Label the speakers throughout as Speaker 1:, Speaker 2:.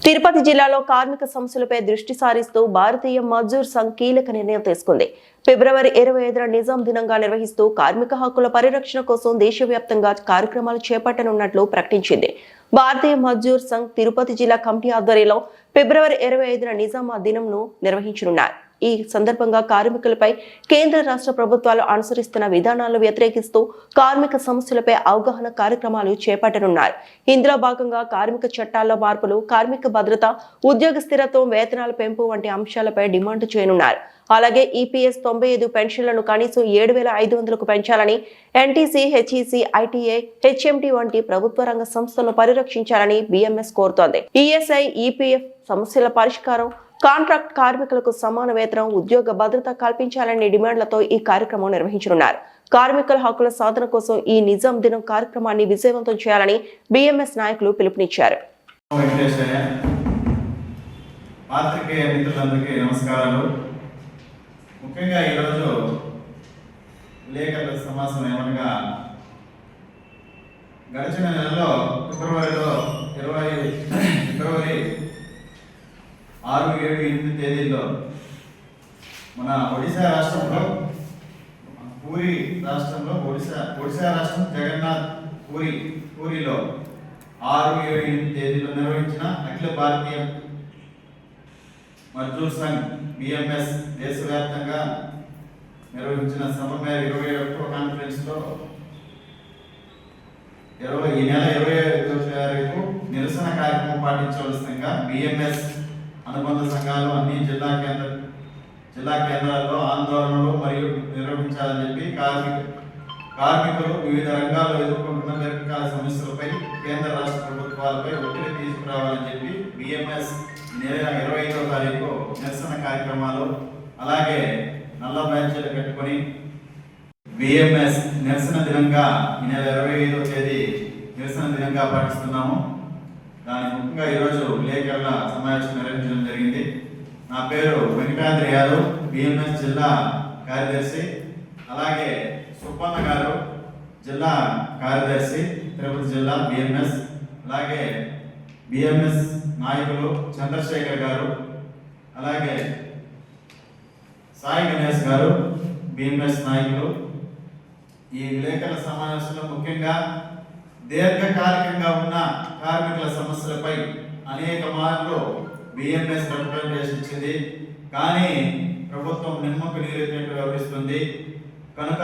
Speaker 1: తిరుపతి జిల్లాలో కార్మిక సమస్యలపై దృష్టి సారిస్తూ భారతీయ మజ్దూర్ సంఘ్ కీలక నిర్ణయం తీసుకుంది. ఫిబ్రవరి 25న నిజాం దినంగా నిర్వహిస్తూ కార్మిక హక్కుల పరిరక్షణ కోసం దేశవ్యాప్తంగా కార్యక్రమాలు చేపట్టనున్నట్లు ప్రకటించింది. భారతీయ మజ్దూర్ సంఘ్ తిరుపతి జిల్లా కమిటీ ఆధ్వర్యంలో ఫిబ్రవరి 25న నిజాం దినంను నిర్వహించనున్నారు. ఈ సందర్భంగా కార్మికులపై కేంద్ర రాష్ట్ర ప్రభుత్వాలు అనుసరిస్తున్న విధానాలను వ్యతిరేకిస్తూ కార్మిక సమస్యలపై అవగాహన కార్యక్రమాలు చేపట్టనున్నారు. ఇందులో భాగంగా కార్మిక చట్టాల్లో మార్పులు, కార్మిక భద్రత, ఉద్యోగ స్థిరత్వం, వేతనాల పెంపు వంటి అంశాలపై డిమాండ్ చేయనున్నారు. అలాగే ఈపీఎస్ 95 పెన్షన్లను కనీసం 7,500కు పెంచాలని, ఎన్టీసీ, హెచ్ఈసీ, ఐటీఐ, హెచ్ఎంటీ వంటి ప్రభుత్వ రంగ సంస్థలను పరిరక్షించాలని బీఎంఎస్ కోరుతోంది. ఈఎస్ఐ, ఈపీఎఫ్ సమస్యల పరిష్కారం, కాంట్రాక్ట్ కార్మికులకు సమాన వేతనం, ఉద్యోగ భద్రత కల్పించాలనే డిమాండ్లతో ఈ కార్యక్రమం నిర్వహించనున్నారు. కార్మికుల హక్కుల సాధన కోసం ఈ నిజాం దినం కార్యక్రమాన్ని విజయవంతం చేయాలని బీఎంఎస్ నాయకులు పిలుపునిచ్చారు.
Speaker 2: ముఖ్యంగా ఈరోజు విలేకరుల సమావేశం ఏమనగా గడిచిన నెలలో ఫిబ్రవరి 6, 7, 8 తేదీల్లో మన ఒడిశా రాష్ట్రంలో ఒడిశా రాష్ట్రం జగన్నాథ్ పూరిలో 6, 7, 8 తేదీలో నిర్వహించిన అఖిల భారతీయ మజ్దూర్ సంఘ్ బిఎంఎస్ దేశవ్యాప్తంగా నిర్వహించిన సభ మేర 21వ కాన్ఫరెన్స్ లో ఈ నెల 25వ తారీఖు నిరసన కార్యక్రమం పాటించవలసిందిగా బిఎంఎస్ అనుబంధ సంఘాలు అన్ని జిల్లా కేంద్రాల్లో ఆందోళనలు మరియు నిర్వహించాలని చెప్పి కార్మికులు వివిధ రంగాల్లో ఎదుర్కొంటున్న దీర్ఘకాల సమస్యలపై కేంద్ర రాష్ట్ర ప్రభుత్వాలపై ఒత్తిడి తీసుకురావాలని చెప్పి బిఎంఎస్ నెల 25వ తారీఖు నిరసన కార్యక్రమాలు, అలాగే నల్ల బ్యాచ్లు పెట్టుకొని బిఎంఎస్ నిరసన దినంగా ఈ నెల 25వ తేదీ నిరసన దినంగా పాటిస్తున్నాము. దాని ముఖ్యంగా ఈరోజు విలేకరుల సమావేశం నిర్వహించడం జరిగింది. నా పేరు వెంకటాద్రి యాదవ్, బిఎంఎస్ జిల్లా కార్యదర్శి. అలాగే సుబ్బన్న గారు, జిల్లా కార్యదర్శి, తిరుపతి జిల్లా బిఎంఎస్. అలాగే బిఎంఎస్ నాయకులు చంద్రశేఖర్ గారు, అలాగే సాయి గణేష్ గారు, బిఎంఎస్ నాయకులు. ఈ విలేకరుల సమావేశంలో ముఖ్యంగా దీర్ఘకాలికంగా ఉన్న కార్మికుల సమస్యలపై అనేక మార్లు బిఎంఎస్ రిప్రజెంటేషన్ ఇచ్చింది. కానీ ప్రభుత్వం నిమ్మకు నీరెత్తినట్టు వ్యవహరిస్తుంది. కనుక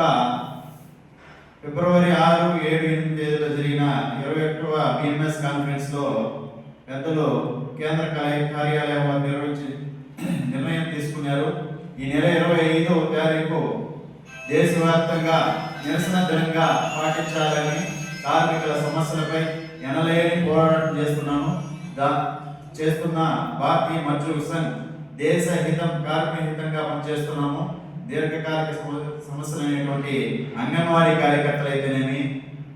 Speaker 2: ఫిబ్రవరి 6, 7, 8 తేదీలో జరిగిన 21వ బిఎంఎస్ కాన్ఫరెన్స్ లో పెద్దలు కేంద్ర కార్యాలయం నిర్ణయం తీసుకున్నారు. ఈ నెల 25వ తారీఖు దేశవ్యాప్తంగా నిరసన దినంగా పాటించాలని, కార్మికుల సమస్యలపై ఎనలేని పోరాటం చేస్తున్న భారతీయ మజ్దూర్ సంఘ్ దేశ హితం, కార్మిక హితంగా పనిచేస్తున్నాము. దీర్ఘకాలిక సమస్యలు అనేటువంటి అంగన్వాడీ కార్యకర్తలు అయితేనేమి,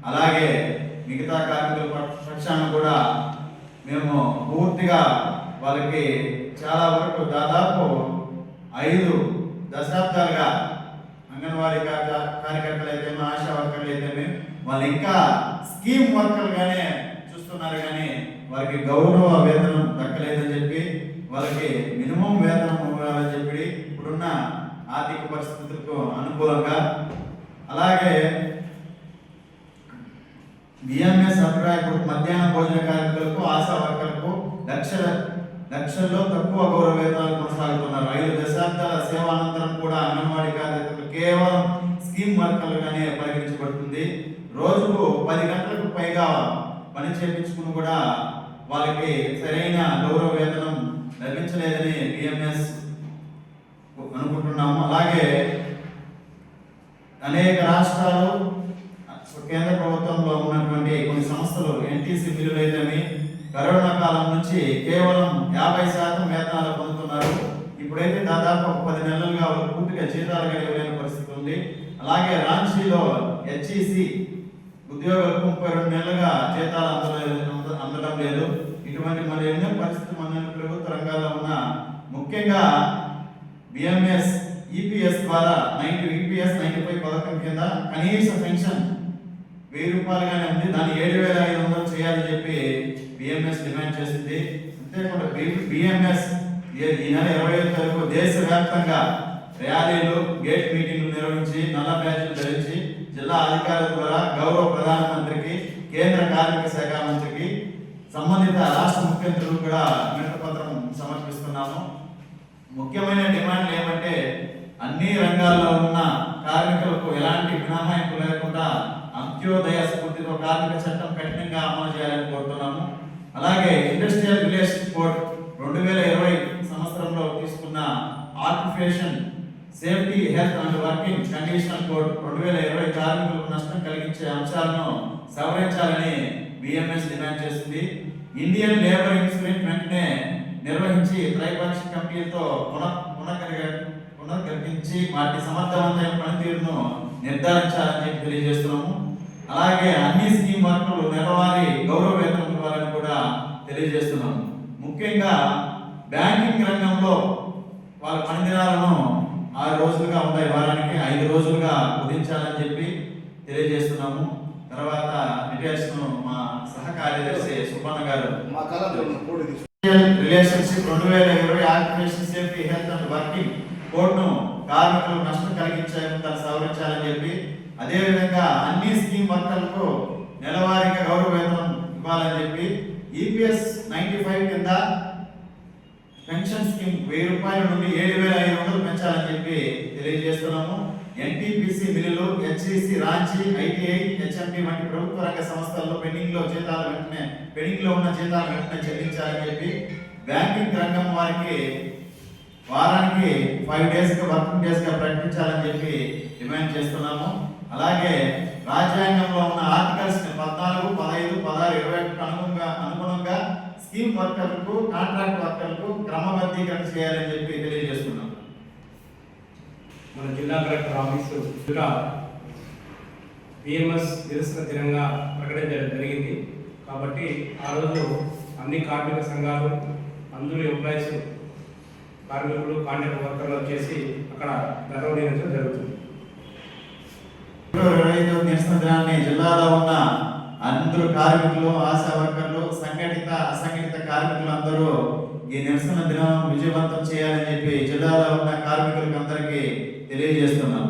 Speaker 2: అలాగే మిగతా కార్మికుల పక్షాన కూడా మేము పూర్తిగా వాళ్ళకి చాలా వరకు దాదాపు 5 దశాబ్దాలుగా అంగన్వాడీ కార్యకర్తలు అయితేమి, ఆశా వర్కర్లు అయితేమి వాళ్ళు ఇంకా స్కీమ్ వర్కర్లుగానే చూస్తున్నారు. కానీ వారికి గౌరవ వేతనం దక్కలేదని చెప్పి, వాళ్ళకి మినిమం వేతనం ఇవ్వాలని చెప్పి ఇప్పుడున్న ఆర్థిక పరిస్థితులకు అనుకూలంగా, అలాగే బిఎంఎస్ అభిప్రాయం మధ్యాహ్న భోజన కార్మికులకు, ఆశా వర్కర్లకు లక్షల్లో తక్కువ గౌరవ వేతనాలు కొనసాగుతున్నారు. 5 దశాబ్దాల సేవానంతరం కూడా అంగన్వాడీ కార్యకర్తలు కేవలం స్కీమ్ వర్కర్లుగానే పరిగణించబడుతుంది. రోజుకు 10 గంటలకు పైగా పని చేయించుకుని కూడా వాళ్ళకి సరైన గౌరవ వేతనం లభించలేదని బిఎంఎస్ అనుకుంటున్నాము. అలాగే అనేక రాష్ట్రాలు, కేంద్ర ప్రభుత్వంలో ఉన్నటువంటి కొన్ని సంస్థలు ఎన్టీసీ బిల్లులు అయితేమి కరోనా కాలం నుంచి కేవలం 50% వేతనాలు పొందుతున్నారు. ఇప్పుడైతే దాదాపు 10 నెలలుగా వాళ్ళు పూర్తిగా జీతాలు గడియలేని పరిస్థితి ఉంది. అలాగే రాంచీలో హెచ్ఈసీ ఉద్యోగులకు 32 నెలలుగా జీతాలు అందడం లేదు. ఇటువంటి మరి ఎన్నో పరిస్థితులు మన ప్రభుత్వ రంగాల్లో ఉన్న, ముఖ్యంగా బిఎంఎస్ ఈపీఎస్ ద్వారా ఈపీఎస్ 95 పథకం కింద కనీస పెన్షన్ 1000 రూపాయలుగానే ఉంది. దాన్ని 7,500 చేయాలని చెప్పి బిఎంఎస్ డిమాండ్ చేసింది. అంతేకాకుండా బిఎంఎస్ ఈ నెల 25 తారీఖు దేశవ్యాప్తంగా ర్యాలీలు, గేట్ మీటింగ్లు నిర్వహించి నల్ల బ్యాడ్జీలు ధరించి జిల్లా అధికారుల ద్వారా గౌరవ ప్రధానమంత్రికి, కేంద్ర కార్మిక శాఖ మంత్రికి, సంబంధిత రాష్ట్ర ముఖ్యమంత్రులకు కూడా వినతిపత్రం సమర్పిస్తున్నాము. ముఖ్యమైన డిమాండ్లు ఏమంటే అన్ని రంగాల్లో ఉన్న కార్మికులకు ఎలాంటి మినహాయింపు లేకుండా అంత్యోదయ స్ఫూర్తితో కార్మిక చట్టం కఠినంగా అమలు చేయాలని కోరుతున్నాము. అలాగే ఇండస్ట్రియల్ రిలేషన్స్ కోడ్ 2020 సంవత్సరంలో తీసుకున్న occupation safety, health and working conditional code 2020 కార్మికులకు నష్టం కలిగించే అంశాలను సవరించాలని బిఎంఎస్ డిమాండ్ చేస్తుంది. ఇండియన్ లేబర్ ఇన్సూరెన్స్ వెంటనే నిర్వహించి త్రైపాక్షిక కమిటీలతో పునర్గర్భించి వాటి సమర్థవంతమైన పనితీరును నిర్ధారించాలని చెప్పి తెలియజేస్తున్నాము. అలాగే అన్ని స్కీమ్ వర్కులు నెలవారీ గౌరవ వేతనం ఇవ్వాలని కూడా తెలియజేస్తున్నాము. ముఖ్యంగా బ్యాంకింగ్ రంగంలో వాళ్ళ పనిదినాలను 6 రోజులుగా ఉంటాయి, వారానికి 5 రోజులుగా కుదించాలని చెప్పి తెలియజేస్తున్నాము. తర్వాత డీటెయిల్స్ మా సహ కార్యదర్శి సుబ్బన్న గారు relationship 2020 occupation safety, health and working కోడ్ను కార్మికులకు నష్టం కలిగించే దాన్ని సవరించాలని చెప్పి, అదేవిధంగా అన్ని స్కీమ్ వర్కర్లకు నెలవారీగా గౌరవ వేతనం ఇవ్వాలని చెప్పి, ఈపీఎస్ 95 కింద పెన్షన్ స్కీమ్ 1000 రూపాయల నుండి 7500 పెంచాలని చెప్పి తెలియజేస్తున్నాము. ఎన్టీపీసీ మిల్లులు, హెచ్ఈసి, రాంచీ, ఐటీఐ, హెచ్ఎండి వంటి ప్రభుత్వ రంగ సంస్థల్లో పెండింగ్ లో ఉన్న జీతాలు వెంటనే చెల్లించాలని చెప్పి, బ్యాంకింగ్ రంగం వారికి వారానికి 5 days వర్కింగ్ డేస్ గా ప్రకటించాలని చెప్పి డిమాండ్ చేస్తున్నాము. అలాగే రాజ్యాంగంలో ఉన్న ఆర్టికల్స్ 14, 15, 16, 21 అనుగుణంగా స్కీమ్ వర్కర్లకు, కాంట్రాక్ట్ వర్కర్లకు క్రమబద్ధీకరణ చేయాలని చెప్పి తెలియజేస్తున్నాం.
Speaker 3: మన జిల్లా కలెక్టర్ ఆఫీసు బిఎంఎస్ నిరసన దినంగా ప్రకటించడం జరిగింది. కాబట్టి ఆ రోజు అన్ని కార్మిక సంఘాలు, అందరూ ఎంప్లాయీస్, కార్మికులు, కాంట్రాక్ట్ వర్కర్లు వచ్చేసి అక్కడ ధర్నా నిర్వహించడం జరుగుతుంది.
Speaker 2: 25వ నిరసన దినాన్ని జిల్లాలో ఉన్న అందరూ కార్మికులు, ఆశా వర్కర్లు, సంఘటిత, అసంఘటిత కార్మికులు అందరూ ఈ నిరసన దినం విజయవంతం చేయాలని చెప్పి జిల్లాలో ఉన్న కార్మికులకు అందరికీ తెలియజేస్తున్నాం.